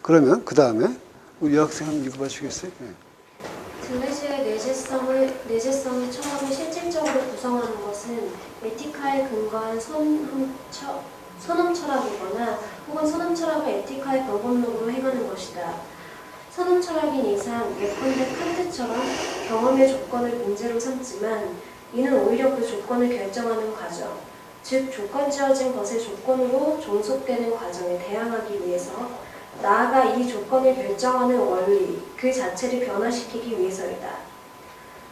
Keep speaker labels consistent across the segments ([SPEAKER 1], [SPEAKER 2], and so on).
[SPEAKER 1] 그러면 그 다음에 우리 여학생 한번 읽어봐 주시겠어요? 네.
[SPEAKER 2] 들레즈의 내재성의 철학을 실질적으로 구성하는 것은 에티카에 근거한 선험 철학이거나 혹은 선험 철학을 에티카의 방법론으로 행하는 것이다. 선험 철학인 이상 예컨대 칸트처럼 경험의 조건을 문제로 삼지만 이는 오히려 그 조건을 결정하는 과정, 즉 조건 지어진 것의 조건으로 종속되는 과정에 대항하기 위해서 나아가 이 조건을 결정하는 원리, 그 자체를 변화시키기 위해서이다.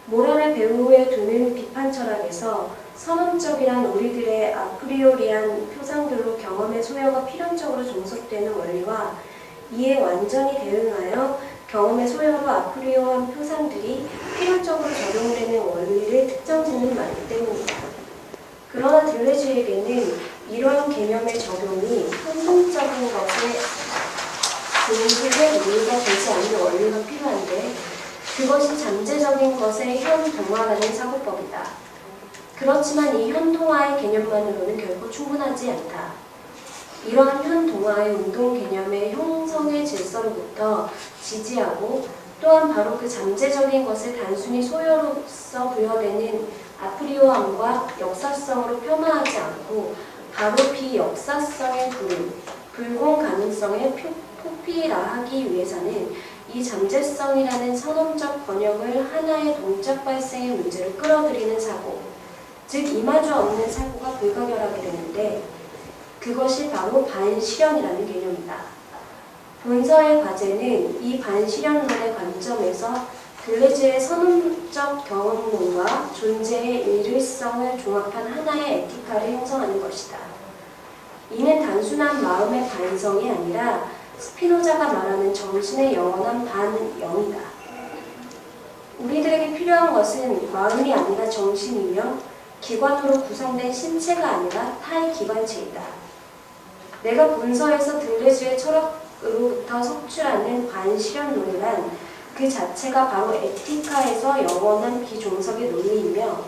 [SPEAKER 2] 모랄의 배후에 두는 비판 철학에서 선언적이란 우리들의 아프리오리한 표상들로 경험의 소요가 필연적으로 종속되는 원리와 이에 완전히 대응하여 경험의 소요로 아프리오한 표상들이 필연적으로 적용되는 원리를 특정짓는 말이기 때문이다. 그러나 들레즈에게는 이러한 개념의 적용이 행동적인 것에 공식의 논리가 되지 않는 원리가 필요한데 그것이 잠재적인 것의 현동화라는 사고법이다. 그렇지만 이 현동화의 개념만으로는 결코 충분하지 않다. 이러한 현동화의 운동 개념의 형성의 질서로부터 지지하고 또한 바로 그 잠재적인 것을 단순히 소요로서 부여되는 아프리오함과 역사성으로 폄하하지 않고 바로 비역사성의 불공 가능성의 포피라하기 위해서는 이 잠재성이라는 선언적 번역을 하나의 동적 발생의 문제로 끌어들이는 사고, 즉 이마주 없는 사고가 불가결하게 되는데 그것이 바로 반실현이라는 개념이다. 본서의 과제는 이 반실현론의 관점에서 들레즈의 선언적 경험론과 존재의 일일성을 종합한 하나의 에티카를 형성하는 것이다. 이는 단순한 마음의 반성이 아니라 스피노자가 말하는 정신의 영원한 반영이다. 우리들에게 필요한 것은 마음이 아니라 정신이며 기관으로 구성된 신체가 아니라 타의 기관체이다. 내가 본서에서 들레즈의 철학으로부터 속출하는 반실현론이란 그 자체가 바로 에티카에서 영원한 비종속의 논리이며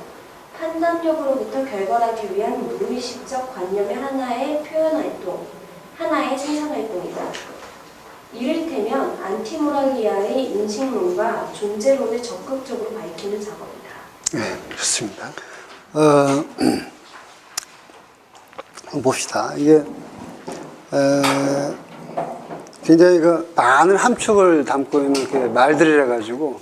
[SPEAKER 2] 판단력으로부터 결벌하기 위한 무의식적 관념의 하나의 표현활동, 하나의 생산활동이다. 이를테면 안티모랄리아의 인식론과 존재론을 적극적으로 밝히는 작업이다.
[SPEAKER 1] 네, 좋습니다. 한번 봅시다. 이게 굉장히 그 많은 함축을 담고 있는 그 말들이라 가지고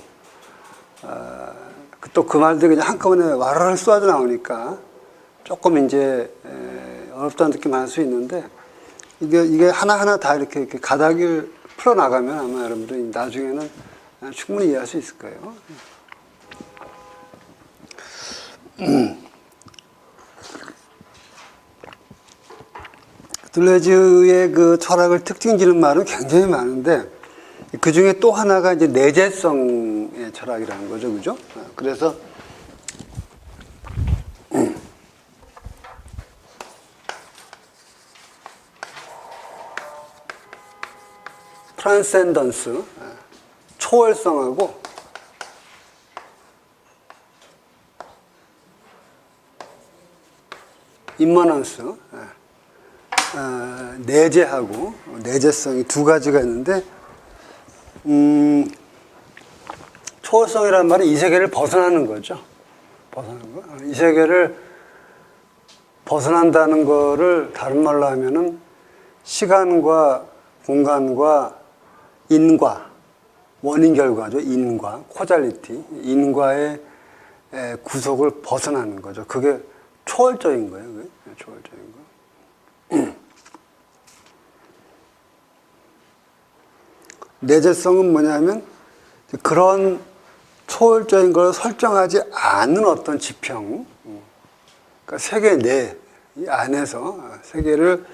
[SPEAKER 1] 또 그 말들이 그냥 한꺼번에 와르르 쏟아져 나오니까 조금 이제 어렵다는 느낌 할 수 있는데 이게 하나하나 다 이렇게 가닥을 풀어 나가면 아마 여러분들이 나중에는 충분히 이해할 수 있을 거예요. 들레즈의 그 철학을 특징지는 말은 굉장히 많은데 그 중에 또 하나가 이제 내재성의 철학이라는 거죠, 그죠? 그래서 트랜센던스, 초월성하고 임머넌스, 내재하고 내재성이 두 가지가 있는데 초월성이라는 말은 이 세계를 벗어나는 거죠. 벗어나는 거. 이 세계를 벗어난다는 거를 다른 말로 하면은 시간과 공간과 인과, 원인 결과죠. 인과, 코잘리티, 인과의 구속을 벗어나는 거죠. 그게 초월적인 거예요. 그게 초월적인 거. 내재성은 뭐냐면 그런 초월적인 걸 설정하지 않은 어떤 지평, 그러니까 세계 내 안에서 세계를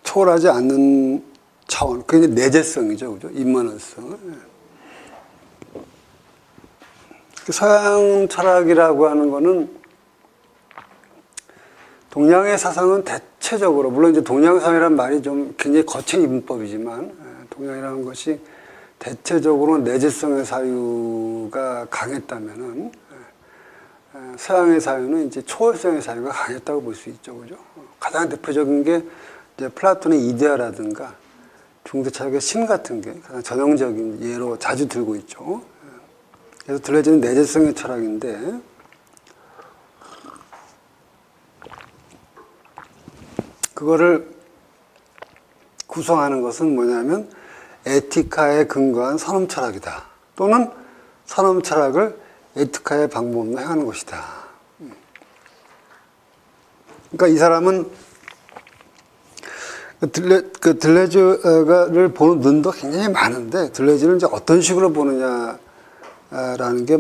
[SPEAKER 1] 초월하지 않는 차원, 그게 내재성이죠, 그죠? 임머넌스. 서양 철학이라고 하는 거는 동양의 사상은 대체적으로, 물론 이제 동양사회란 말이 좀 굉장히 거친 문법이지만, 동양이라는 것이 대체적으로 내재성의 사유가 강했다면은, 서양의 사유는 이제 초월성의 사유가 강했다고 볼 수 있죠, 그죠? 가장 대표적인 게 이제 플라톤의 이데아라든가 중대 철학의 심 같은 게 가장 전형적인 예로 자주 들고 있죠. 그래서 들려지는 내재성의 철학인데, 그거를 구성하는 것은 뭐냐면 에티카에 근거한 선험 철학이다. 또는 선험 철학을 에티카의 방법으로 행하는 것이다. 그러니까 이 사람은 들레즈를 보는 눈도 굉장히 많은데, 들레즈를 이제 어떤 식으로 보느냐라는 게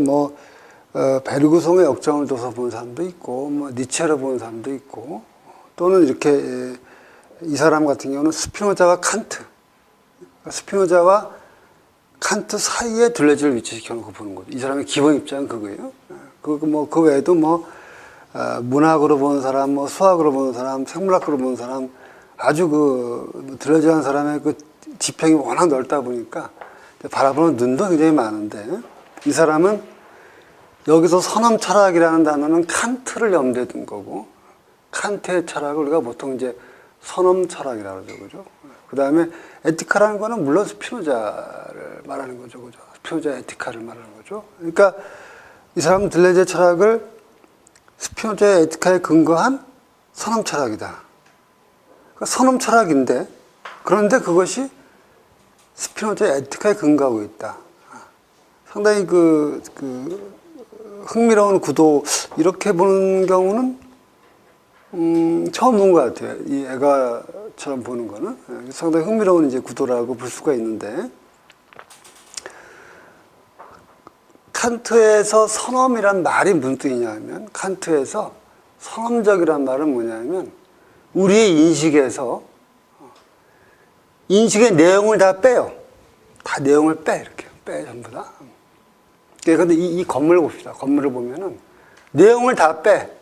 [SPEAKER 1] 베르그송의 역정을 둬서 보는 사람도 있고, 니체로 보는 사람도 있고, 또는 이렇게 이 사람 같은 경우는 스피노자와 칸트, 스피노자와 칸트 사이에 들레즈를 위치시켜 놓고 보는 거죠. 이 사람의 기본 입장은 그거예요. 그 외에도 문학으로 보는 사람, 수학으로 보는 사람, 생물학으로 보는 사람, 아주 들레즈한 사람의 그 지평이 워낙 넓다 보니까 바라보는 눈도 굉장히 많은데, 이 사람은 여기서 선험 철학이라는 단어는 칸트를 염두에 둔 거고, 칸트의 철학을 우리가 보통 이제 선험 철학이라고 그러죠. 그죠? 그 다음에 에티카라는 거는 물론 스피노자를 말하는 거죠. 그죠? 스피노자 에티카를 말하는 거죠. 그러니까 이 사람은 들레즈의 철학을 스피노자의 에티카에 근거한 선험 철학이다. 그러니까 선험 철학인데, 그런데 그것이 스피노자의 에티카에 근거하고 있다. 상당히 흥미로운 구도, 이렇게 보는 경우는 처음 본 것 같아요. 이 애가처럼 보는 거는 상당히 흥미로운 이제 구도라고 볼 수가 있는데, 칸트에서 선험이란 말이 무슨 뜻이냐면, 칸트에서 선험적이란 말은 뭐냐면 우리의 인식에서 인식의 내용을 다 빼요. 다 내용을 빼, 이렇게 전부 다. 그런데 이 건물을 봅시다. 건물을 보면은 내용을 다 빼.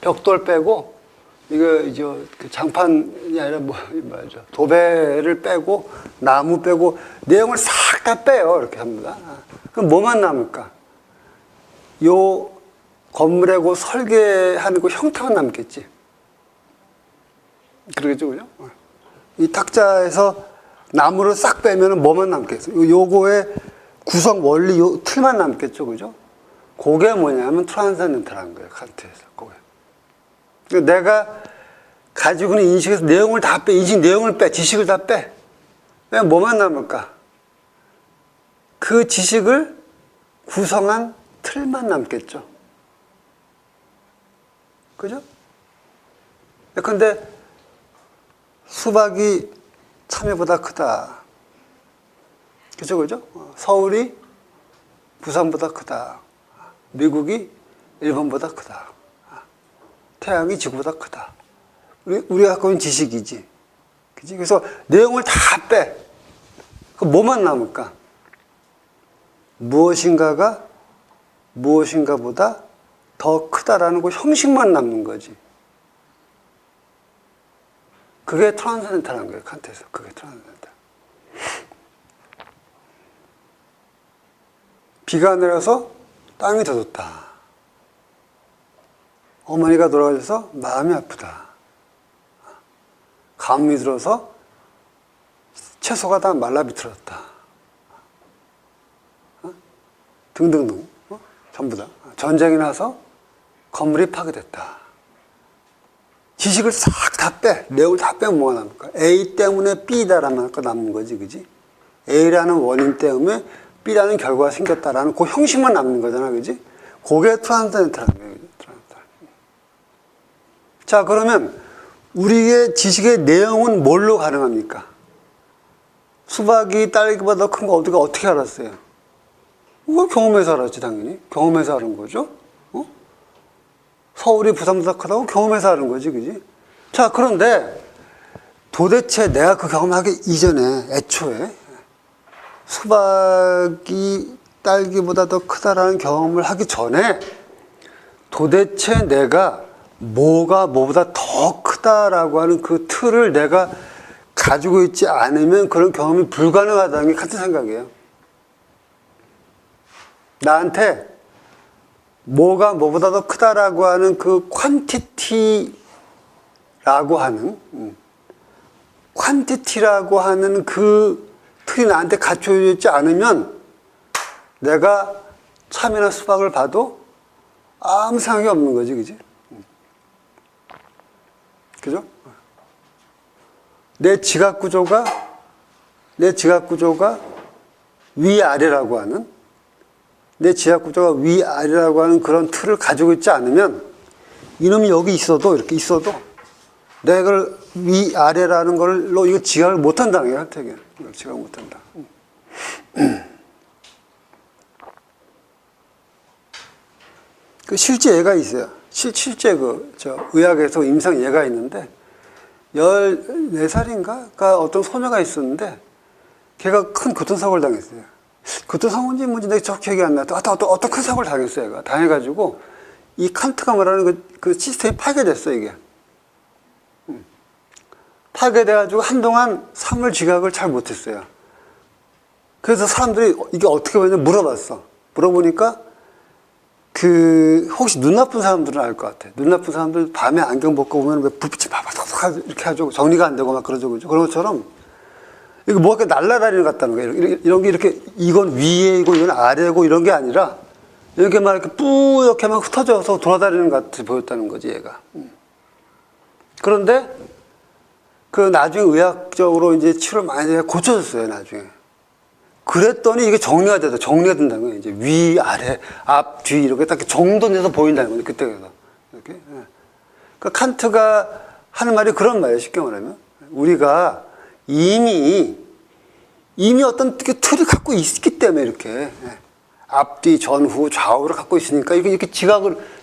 [SPEAKER 1] 벽돌 빼고, 그 장판이 아니라 뭐죠? 도배를 빼고, 나무 빼고, 내용을 싹 다 빼요. 이렇게 합니다. 그럼 뭐만 남을까? 요 건물의 그 설계하는 그 형태만 남겠지. 그러겠죠, 그죠? 이 탁자에서 나무를 싹 빼면 뭐만 남겠어요? 요거의 구성 원리, 요 틀만 남겠죠, 그죠? 그게 뭐냐면 트랜센덴탈한 거예요, 칸트에서. 그게. 내가 가지고 있는 인식에서 내용을 다 빼, 인식 내용을 빼, 지식을 다 빼. 왜 뭐만 남을까? 그 지식을 구성한 틀만 남겠죠. 그죠? 근데 수박이 참외보다 크다. 그죠? 서울이 부산보다 크다. 미국이 일본보다 크다. 태양이 지구보다 크다. 우리가 갖고 있는 지식이지. 그지? 그래서 내용을 다 빼. 그 뭐만 남을까? 무엇인가가 무엇인가보다 더 크다라는 그 형식만 남는 거지. 그게 트랜센덴탈한 거예요, 칸트에서. 그게 트랜센덴탈. 비가 내려서 땅이 젖었다. 어머니가 돌아가셔서 마음이 아프다. 가뭄이 들어서 채소가 다 말라 비틀었다. 등등등. 전부 다. 전쟁이 나서 건물이 파괴됐다. 지식을 싹 다 빼. 내용을 다 빼면 뭐가 남을까? A 때문에 B다라는 거 남는 거지, 그지? A라는 원인 때문에 B라는 결과가 생겼다라는 그 형식만 남는 거잖아, 그지? 그게 트랜센덴탈한 거예요, 그지? 자, 그러면 우리의 지식의 내용은 뭘로 가능합니까? 수박이 딸기보다 더 큰 거 우리가 어떻게 알았어요? 그걸 경험해서 알았지, 당연히. 경험해서 아는 거죠. 서울이 부산보다 크다고 경험해서 아는 거지, 그지? 자, 그런데 도대체 내가 그 경험하기 이전에, 애초에 수박이 딸기보다 더 크다라는 경험을 하기 전에 도대체 내가 뭐가 뭐보다 더 크다라고 하는 그 틀을 내가 가지고 있지 않으면 그런 경험이 불가능하다는 게 칸트 생각이에요. 나한테 뭐가 뭐보다 더 크다라고 하는 그 퀀티티라고 하는 퀀티티라고 하는 그 틀이 나한테 갖춰져 있지 않으면 내가 참외나 수박을 봐도 아무 상관이 없는 거지, 그지? 그죠? 내 지각 구조가 위아래라고 하는, 내 지각 구조가 위아래라고 하는 그런 틀을 가지고 있지 않으면 이놈이 여기 있어도, 이렇게 있어도 내가 이걸 위아래라는 걸로 이거 지각을 못 한다는 거야, 되게. 지각 못 한다. 그 실제 예가 있어요. 실제 의학에서 임상 예가 있는데 14살인가? 어떤 소녀가 있었는데 걔가 큰 교통사고를 당했어요. 교통사고인지 뭔지 내가 정확히 기억이 안 나. 어떤 큰 사고를 당했어요, 얘가. 당해가지고 이 칸트가 말하는 그 시스템이 파괴됐어, 이게. 파괴돼가지고 한동안 사물 지각을 잘 못했어요. 그래서 사람들이 이게 어떻게 보냐 물어봤어. 물어보니까 혹시 눈 나쁜 사람들은 알 것 같아. 눈 나쁜 사람들 밤에 안경 벗고 보면 왜 불빛이 바바바박 이렇게 하죠. 정리가 안 되고 막 그러죠. 그런 것처럼 이거 뭐가 날아다니는 것 같다는 거예요. 이런 게 이렇게 이건 위에이고 이건 아래고 이런 게 아니라 이렇게 막 이렇게 뿌옇게 막 흩어져서 돌아다니는 것 같이 보였다는 거지, 얘가. 그런데 그 나중에 의학적으로 이제 치료를 많이 해 고쳐졌어요, 나중에. 그랬더니 이게 정리가 된다는 거예요. 이제 위, 아래, 앞, 뒤 이렇게 딱 정돈돼서 보인다는 거예요. 그때 그래서. 이렇게. 그 칸트가 하는 말이 그런 말이에요. 쉽게 말하면. 우리가 이미 어떤 틀을 갖고 있기 때문에 이렇게. 앞뒤, 전후, 좌우를 갖고 있으니까 이렇게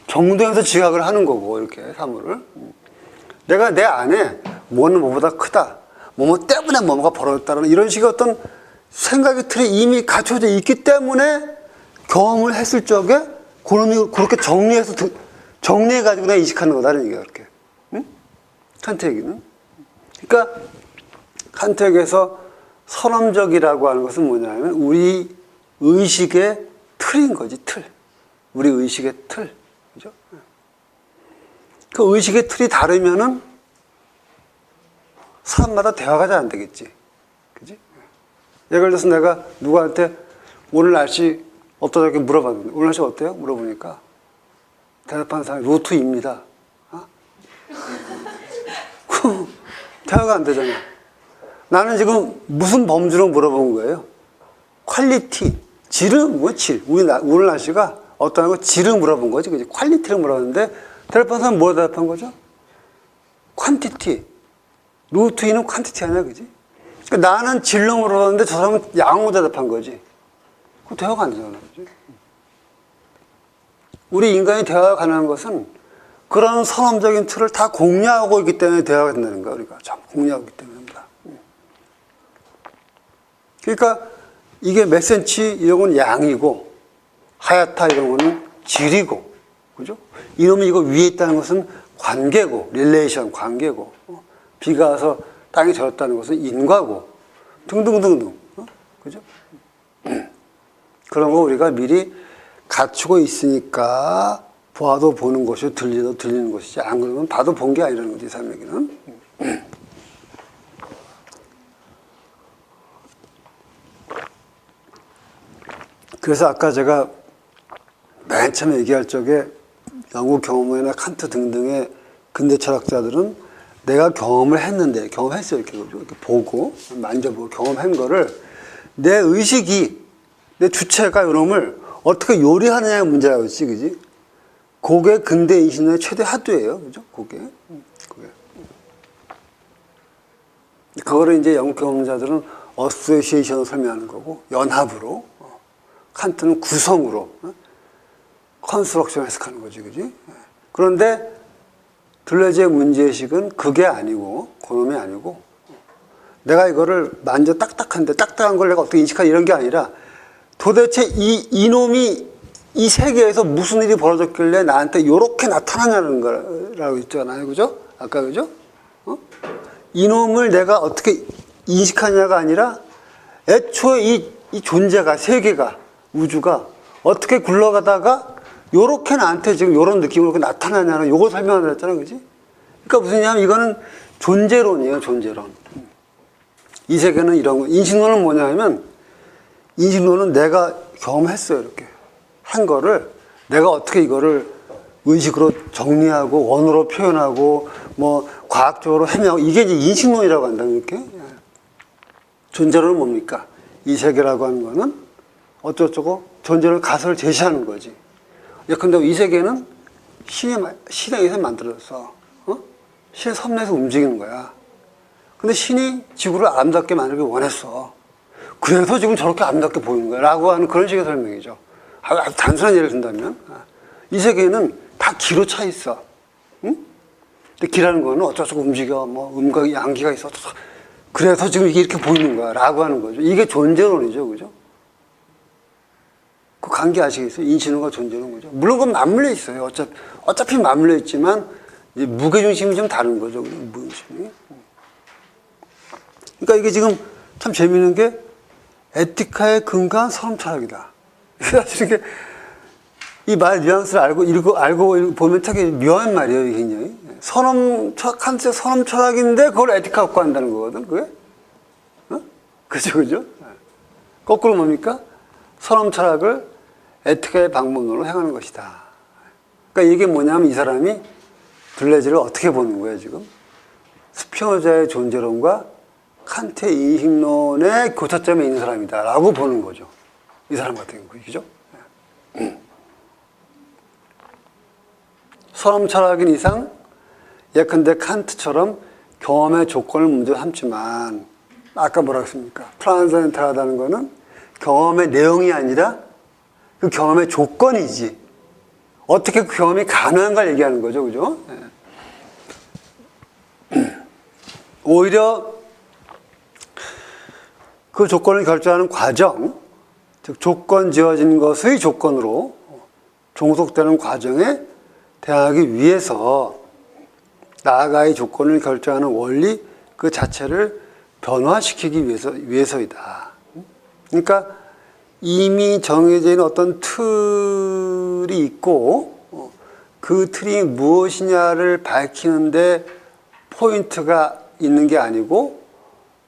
[SPEAKER 1] 정돈해서 지각을 하는 거고, 이렇게 사물을. 내가 내 안에 뭐는 뭐보다 크다. 뭐뭐 때문에 뭐가 벌어졌다는 이런 식의 어떤 생각의 틀이 이미 갖춰져 있기 때문에 경험을 했을 적에 그렇게 정리해가지고 내가 인식하는 거다는 얘기야, 그렇게. 응? 칸트 얘기는. 그러니까 칸트 얘기에서 선험적이라고 하는 것은 뭐냐면 우리 의식의 틀인 거지, 틀. 우리 의식의 틀. 그죠? 그 의식의 틀이 다르면은 사람마다 대화가 잘 안 되겠지. 그지? 예를 들어서 내가 누구한테 오늘 날씨 어떠냐 이렇게 물어봤는데 오늘 날씨 어때요? 물어보니까 대답하는 사람이 루트입니다. 어? 대화가 안 되잖아. 나는 지금 무슨 범주로 물어본 거예요? 퀄리티, 질은 뭐 질. 오늘 날씨가 어떠냐고 질을 물어본 거지. 그지? 퀄리티를 물어봤는데 대답하는 사람은 뭐 대답한 거죠? 퀀티티. 루트 2는 퀀티티 아니야, 그지? 그러니까 나는 질로 물어봤는데 저 사람은 양으로 대답한 거지. 그 대화가 안 되잖아, 그지? 우리 인간이 대화가 가능한 것은 그런 선험적인 틀을 다 공유하고 있기 때문에 대화가 된다는 거야, 우리가. 참, 공유하고 있기 때문입니다. 그러니까 이게 몇 센치 이런 건 양이고 하얗다 이런 거는 질이고, 그죠? 이놈이 이거 위에 있다는 것은 관계고, 릴레이션, 관계고, 비가 와서 땅이 젖었다는 것은 인과고, 등등등등, 그죠? 그런 거 우리가 미리 갖추고 있으니까 보아도 보는 것이고 들리도 들리는 것이지, 안 그러면 봐도 본 게 아니라는 거지, 이 사람에게는. 그래서 아까 제가 맨 처음에 얘기할 적에 영국 경험회나 칸트 등등의 근대 철학자들은 내가 경험을 했는데, 경험했어요. 이렇게 보고, 만져보고, 경험한 거를 내 의식이, 내 주체가 이놈을 어떻게 요리하느냐의 문제라고 했지, 그지? 그게 근대 인신의 최대 하도예요. 그죠? 그게. 그거를 이제 영국 경험자들은 어소시에이션으로 설명하는 거고, 연합으로. 칸트는 구성으로. 컨스트럭션 해석하는 거지, 그지? 그런데 둘레즈의 문제의식은 그게 아니고, 그놈이 아니고, 내가 이거를 만져 딱딱한 걸 내가 어떻게 인식하냐 이런 게 아니라 도대체 이놈이 이 세계에서 무슨 일이 벌어졌길래 나한테 요렇게 나타나냐는 거라고 했잖아요. 그죠? 아까 그죠? 이놈을 내가 어떻게 인식하냐가 아니라 애초에 이 존재가, 세계가, 우주가 어떻게 굴러가다가 요렇게 나한테 지금 요런 느낌으로 나타나냐는 요걸 설명을 했잖아. 그지? 그러니까 무슨 얘기냐면 이거는 존재론이에요. 존재론. 이 세계는 이런 거. 인식론은 뭐냐면 인식론은 내가 경험했어요. 이렇게 한 거를 내가 어떻게 이거를 의식으로 정리하고 원어로 표현하고 뭐 과학적으로 해명하고 이게 이제 인식론이라고 한다. 이렇게 존재론은 뭡니까? 이 세계라고 하는 거는 어쩌고저쩌고 존재를 가설을 제시하는 거지. 예컨대 이 세계는 신에 의해서 만들어졌어. 신의 섭리에서 움직이는 거야. 근데 신이 지구를 아름답게 만들기 원했어. 그래서 지금 저렇게 아름답게 보이는 거야. 라고 하는 그런 식의 설명이죠. 아주 단순한 예를 든다면, 이 세계는 다 기로 차 있어. 응? 근데 기라는 거는 어쩌고저쩌고 움직여. 뭐, 음과 양기가 있어. 그래서 지금 이게 이렇게 보이는 거야. 라고 하는 거죠. 이게 존재론이죠. 그죠? 그 관계 아시겠어요? 인신론과 존재론 거죠. 물론 그건 맞물려 있어요. 어차피 맞물려 있지만, 이제 무게중심이 좀 다른 거죠. 무게중심이. 그러니까 이게 지금 참 재미있는 게 에티카에 근거한 선험 철학이다. 사실 이게 이 말 뉘앙스를 알고 보면 되게 묘한 말이에요. 이게 굉장히. 칸트의 선험 철학인데 그걸 에티카 갖고 한다는 거거든. 그게? 그죠, 그죠? 거꾸로 뭡니까? 선험 철학을 에티카의 방법론으로 행하는 것이다. 그러니까 이게 뭐냐면 이 사람이 둘레즈를 어떻게 보는 거예요, 지금? 스피노자의 존재론과 칸트의 인식론의 교차점에 있는 사람이다라고 보는 거죠. 이 사람 같은 경우, 그죠? 선험 철학인 이상, 예컨대 칸트처럼 경험의 조건을 문제로 삼지만, 아까 뭐라고 했습니까? 트랜센탈하다는 거는 경험의 내용이 아니라 그 경험의 조건이지. 어떻게 그 경험이 가능한가를 얘기하는 거죠, 그죠? 오히려 그 조건을 결정하는 과정, 즉 조건 지어진 것의 조건으로 종속되는 과정에 대항하기 위해서 나아가의 조건을 결정하는 원리 그 자체를 변화시키기 위해서이다. 그러니까 이미 정해져 있는 어떤 틀이 있고 그 틀이 무엇이냐를 밝히는데 포인트가 있는 게 아니고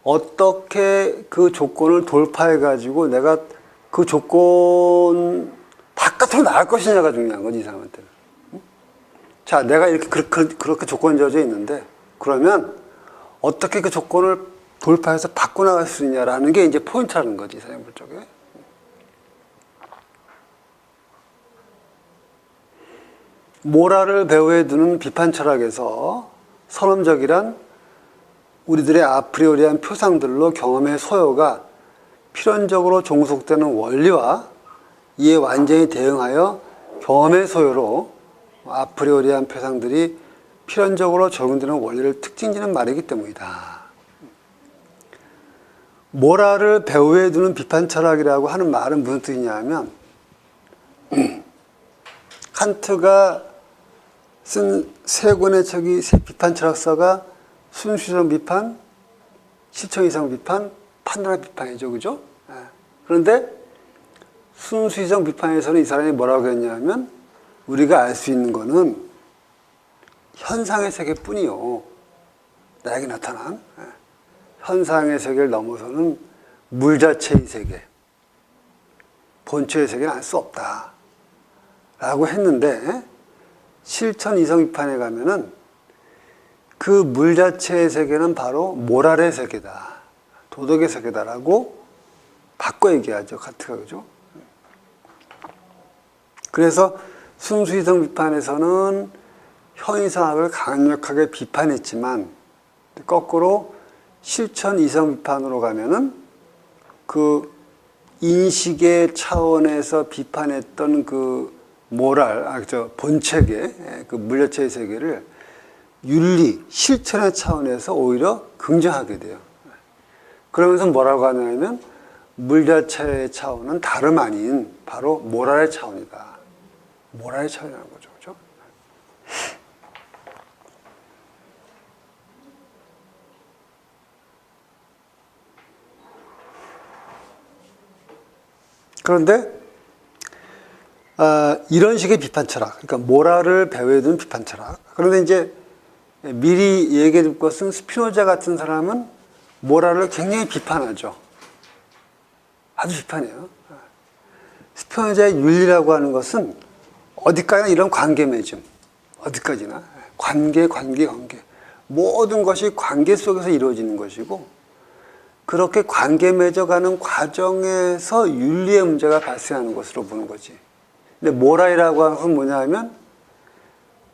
[SPEAKER 1] 어떻게 그 조건을 돌파해 가지고 내가 그 조건 바깥으로 나갈 것이냐가 중요한 거지, 이 사람한테는. 자, 내가 이렇게 그렇게 조건이 지어져 있는데 그러면 어떻게 그 조건을 돌파해서 바꿔 나갈 수 있냐라는 게 이제 포인트라는 거지, 이 사람 볼 적에. 모랄을 배후에 두는 비판 철학에서 선험적이란 우리들의 아프리오리한 표상들로 경험의 소요가 필연적으로 종속되는 원리와 이에 완전히 대응하여 경험의 소요로 아프리오리한 표상들이 필연적으로 적용되는 원리를 특징지는 말이기 때문이다. 모랄을 배후에 두는 비판 철학이라고 하는 말은 무슨 뜻이냐면 칸트가 쓴 세 권의 책이 비판 철학서가 순수이성 비판, 실천이성 비판, 판단의 비판이죠, 그죠? 그런데 순수이성 비판에서는 이 사람이 뭐라고 했냐면 우리가 알 수 있는 거는 현상의 세계뿐이요. 나에게 나타난 현상의 세계를 넘어서는 물 자체의 세계, 본체의 세계는 알 수 없다. 라고 했는데 실천 이성 비판에 가면은 그 물 자체의 세계는 바로 모랄의 세계다. 도덕의 세계다라고 바꿔 얘기하죠. 칸트가, 그죠? 그래서 순수이성 비판에서는 현이성학을 강력하게 비판했지만 거꾸로 실천 이성 비판으로 가면은 그 인식의 차원에서 비판했던 그 본체계, 그 물자체의 세계를 윤리, 실천의 차원에서 오히려 긍정하게 돼요. 그러면서 뭐라고 하냐면 물자체의 차원은 다름 아닌 바로 모랄의 차원이다. 모랄의 차원이라는 거죠. 그죠? 그런데 이런 식의 비판 철학, 그러니까 모랄을 배후에 두는 비판 철학. 그런데 이제 미리 얘기해 줄 것은 스피노자 같은 사람은 모랄을 굉장히 비판하죠. 아주 비판해요. 스피노자의 윤리라고 하는 것은 어디까지나 이런 관계 맺음, 어디까지나 관계. 모든 것이 관계 속에서 이루어지는 것이고, 그렇게 관계 맺어가는 과정에서 윤리의 문제가 발생하는 것으로 보는 거지. 근데 모랄이라고 하는 건 뭐냐 하면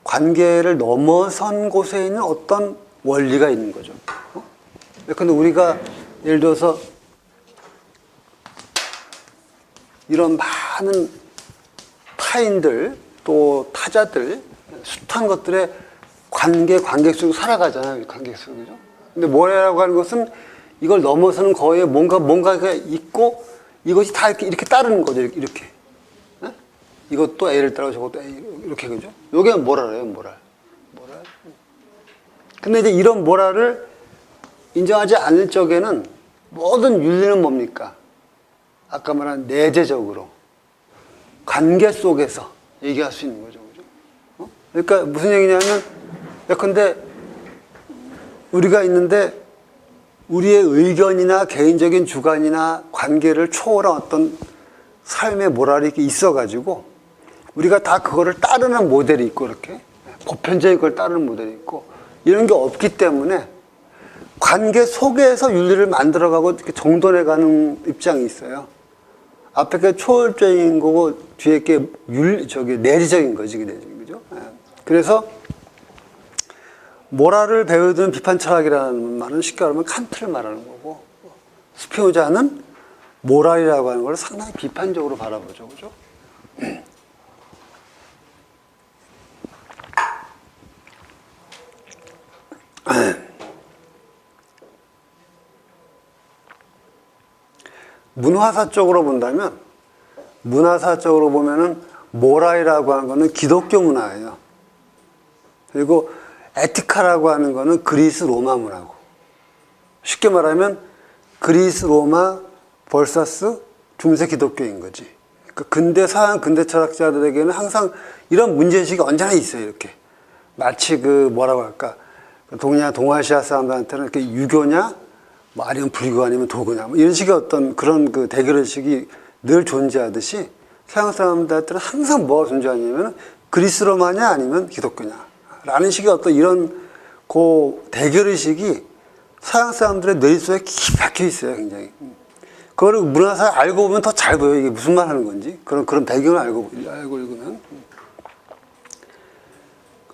[SPEAKER 1] 관계를 넘어선 곳에 있는 어떤 원리가 있는 거죠. 근데 우리가 예를 들어서 이런 많은 타인들 또 타자들 숱한 것들의 관계 속에서 살아가잖아요. 관계 속에서. 근데 모랄이라고 하는 것은 이걸 넘어서는 거에 뭔가가 있고 이것이 다 이렇게 따르는 거죠. 이렇게. 네? 이것도 A를 따르고 저것도 A 이렇게 그죠? 요게 모랄이에요. 모랄. 근데 이제 이런 모랄을 인정하지 않을 적에는 모든 윤리는 뭡니까? 아까 말한 내재적으로 관계 속에서 얘기할 수 있는 거죠. 그죠? 그러니까 무슨 얘기냐면 예컨대 우리가 있는데 우리의 의견이나 개인적인 주관이나 관계를 초월한 어떤 삶의 모랄이 이렇게 있어가지고 우리가 다 그거를 따르는 모델이 있고 이렇게 보편적인 걸 따르는 모델이 있고 이런 게 없기 때문에 관계 속에서 윤리를 만들어가고 이렇게 정돈해가는 입장이 있어요. 앞에 게 초월적인 거고 뒤에 게 내리적인 거지, 그죠? 그래서 모랄을 배우든 비판 철학이라는 말은 쉽게 말하면 칸트를 말하는 거고, 스피노자는 모랄이라고 하는 걸 상당히 비판적으로 바라보죠, 그죠? 문화사적으로 본다면, 문화사적으로 보면은 모랄이라고 하는 거는 기독교 문화예요. 그리고 에티카라고 하는 거는 그리스 로마 문화고. 쉽게 말하면 그리스 로마 vs 중세 기독교인 거지. 그러니까 근대 서양 근대 철학자들에게는 항상 이런 문제의식이 언제나 있어요. 이렇게 마치 뭐라고 할까, 동아시아 사람들한테는 이렇게 유교냐 뭐 아니면 불교 아니면 도교냐 뭐 이런 식의 어떤 그런 대결의식이 늘 존재하듯이 서양 사람들한테는 항상 뭐가 존재하냐면 그리스 로마냐 아니면 기독교냐 라는 식의 어떤 이런 대결의식이 서양 사람들의 뇌 속에 깊이 박혀 있어요. 굉장히. 그거를 문화사 알고 보면 더 잘 보여요. 이게 무슨 말 하는 건지. 그런 배경을 알고 읽으면.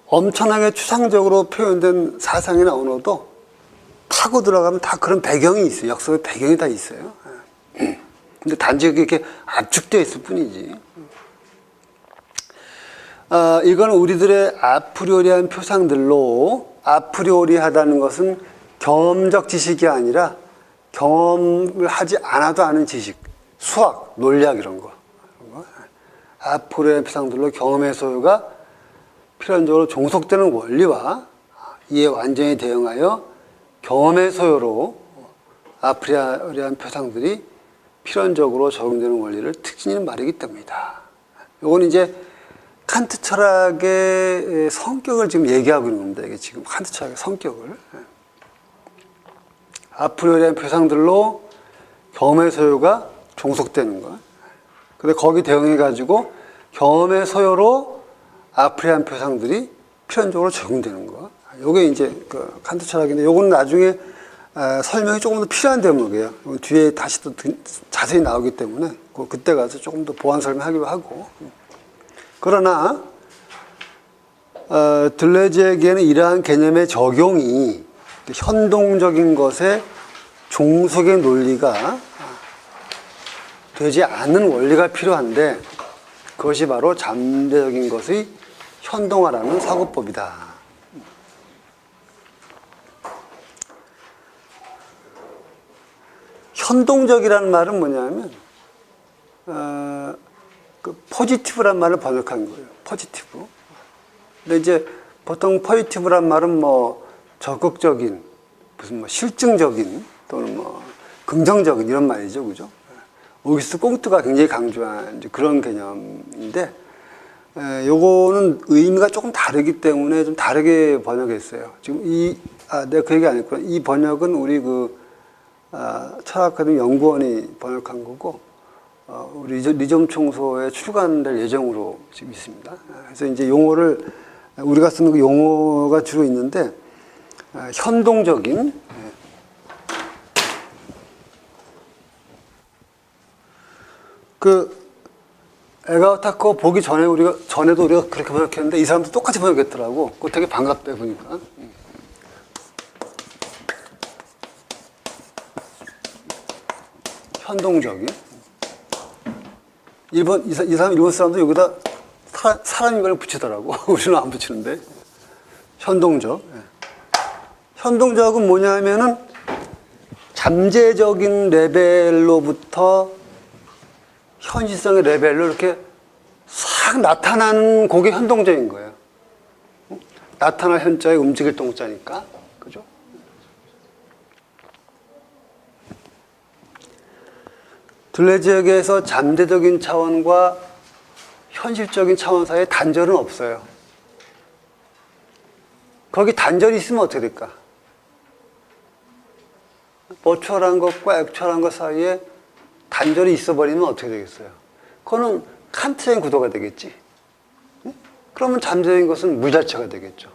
[SPEAKER 1] 엄청나게 추상적으로 표현된 사상이나 언어도 파고 들어가면 다 그런 배경이 있어요. 역사의 배경이 다 있어요. 근데 단지 이렇게 압축되어 있을 뿐이지. 이건 우리들의 아프리오리한 표상들로, 아프리오리하다는 것은 경험적 지식이 아니라 경험을 하지 않아도 아는 지식, 수학, 논리학 이런 거. 아프리오리한 표상들로 경험의 소유가 필연적으로 종속되는 원리와 이에 완전히 대응하여 경험의 소유로 아프리오리한 표상들이 필연적으로 적용되는 원리를 특징있는 말이기 때문이다. 이건 이제 칸트 철학의 성격을 지금 얘기하고 있는 겁니다. 이게 지금 칸트 철학의 성격을. 아프리오리한 표상들로 경험의 소유가 종속되는 것. 근데 거기 대응해가지고 경험의 소유로 아프리오리한 표상들이 필연적으로 적용되는 것. 요게 이제 칸트 철학인데, 요거는 나중에 설명이 조금 더 필요한 대목이에요. 뒤에 다시 또 자세히 나오기 때문에 그때 가서 조금 더 보완 설명하기로 하고. 그러나 들레즈에게는 이러한 개념의 적용이 현동적인 것에 종속의 논리가 되지 않는 원리가 필요한데, 그것이 바로 잠재적인 것의 현동화라는 사고법이다. 현동적이라는 말은 뭐냐면 포지티브란 말을 번역한 거예요. 포지티브. 근데 이제 보통 포지티브란 말은 적극적인, 무슨 실증적인 또는 긍정적인 이런 말이죠, 그죠? 오기스트 꽁트가 굉장히 강조한 이제 그런 개념인데, 요거는 의미가 조금 다르기 때문에 좀 다르게 번역했어요. 지금 내가 그 얘기 안 했구나. 이 번역은 우리 철학아카데미 연구원이 번역한 거고, 우리 리점총소에 출간될 예정으로 지금 있습니다. 그래서 이제 용어를, 우리가 쓰는 그 용어가 주로 있는데, 현동적인, 에가오타코 보기 전에 전에도 우리가 그렇게 번역했는데 이 사람도 똑같이 번역했더라고. 그거 되게 반갑대, 보니까. 현동적인. 이 사람 일본 사람도 여기다 사람 이걸 붙이더라고. 우리는 안 붙이는데. 현동적. 현동적은 뭐냐 하면은 잠재적인 레벨로부터 현실성의 레벨로 이렇게 싹 나타나는 그게 현동적인 거예요. 나타날 현자에 움직일 동자니까. 그죠? 둘레지역에서 잠재적인 차원과 현실적인 차원 사이에 단절은 없어요. 거기 단절이 있으면 어떻게 될까? 버추얼한 것과 액추얼한 것 사이에 단절이 있어버리면 어떻게 되겠어요? 그거는 칸트적인 구도가 되겠지. 그러면 잠재적인 것은 무자체가 되겠죠.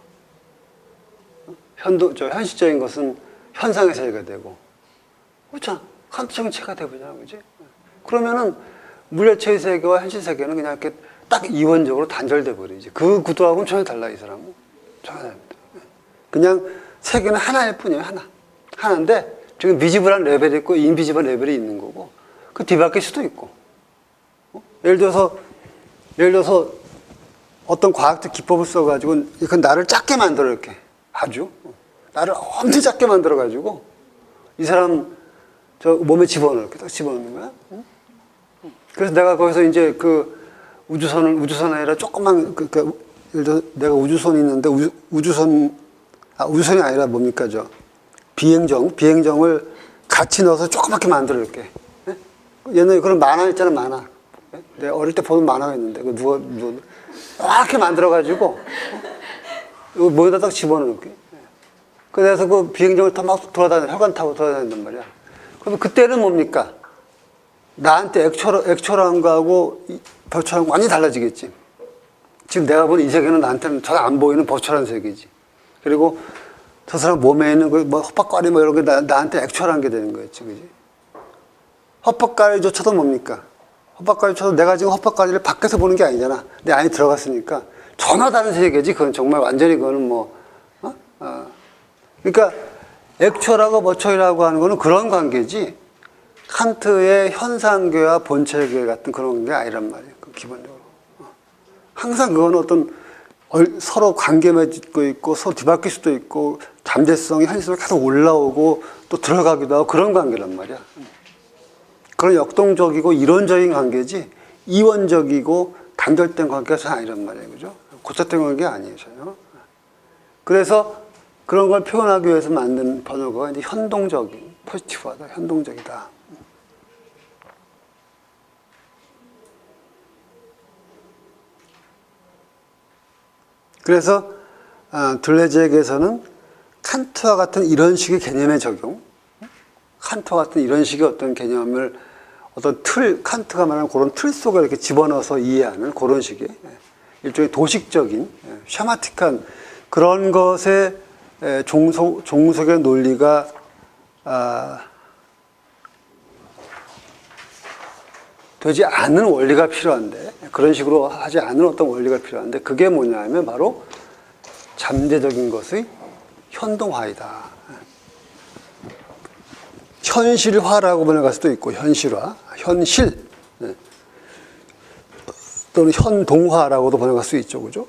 [SPEAKER 1] 현실적인 것은 현상의 세계가 되고. 그렇잖아. 칸트적인 체가 되버리잖아. 그지? 그러면은 물자체의 세계와 현실 세계는 그냥 이렇게 딱 이원적으로 단절돼 버리지. 그 구도하고는 전혀 달라, 이 사람은. 전혀 다릅니다. 그냥 세계는 하나일 뿐이에요, 하나. 하나인데, 지금 비지블한 레벨이 있고, 인비지블 레벨이 있는 거고, 그 뒤바뀔 수도 있고. 예를 들어서 어떤 과학적 기법을 써가지고, 그 나를 작게 만들어, 이렇게. 아주. 나를 엄청 작게 만들어가지고, 이 사람, 저 몸에 집어넣어, 이렇게 딱 집어넣는 거야. 그래서 내가 거기서 이제 우주선 아니라 조그만, 예를 들어 내가 우주선이 있는데, 우주선이 아니라 뭡니까, 비행정을 같이 넣어서 조그맣게 만들어, 이렇게. 옛날에 그런 만화 있잖아, 만화. 내가 어릴 때 보던 만화가 있는데, 누가 이렇게 만들어가지고, 뭐에다 딱 집어넣을게. 그래서 그 비행정을 막 혈관 타고 돌아다닌단 말이야. 그럼 그때는 뭡니까? 나한테 액초라는 거하고 버추얼한 거 완전히 달라지겠지. 지금 내가 보는 이 세계는 나한테는 잘 안 보이는 버추얼한 세계지. 그리고 저 사람 몸에 있는 뭐 헛박가리 뭐 이런 게 나한테 액초라는 게 되는 거였지, 그지? 헛박가리조차도 뭡니까? 헛박가리조차도 내가 지금 헛박가리를 밖에서 보는 게 아니잖아. 내 안에 들어갔으니까 전혀 다른 세계지. 그건 정말 완전히 그거는 그러니까 액초라고 버추얼이라고 하는 거는 그런 관계지. 칸트의 현상계와 본체계 같은 그런 게 아니란 말이에요. 기본적으로. 항상 그건 어떤 서로 관계 맺고 있고 서로 뒤바뀔 수도 있고 잠재성이 현실성이 계속 올라오고 또 들어가기도 하고 그런 관계란 말이야. 그런 역동적이고 이론적인 관계지 이원적이고 단절된 관계가 전혀 아니란 말이에요. 그죠? 고착된 관계 아니에요. 전혀. 그래서 그런 걸 표현하기 위해서 만든 번역어가 이제 현동적인, 포지티브하다, 현동적이다. 그래서 둘레지역에서는 칸트와 같은 이런 식의 개념의 적용, 칸트와 같은 이런 식의 어떤 개념을 어떤 틀, 칸트가 말하는 그런 틀 속에 이렇게 집어넣어서 이해하는 그런 식의 일종의 도식적인, 샤마틱한 그런 것의 종속의 논리가 되지 않는 원리가 필요한데, 그런 식으로 하지 않은 어떤 원리가 필요한데, 그게 뭐냐 하면 바로 잠재적인 것의 현동화이다. 현실화라고 번역할 수도 있고, 현실화, 현실, 또는 현동화라고도 번역할 수 있죠. 그죠?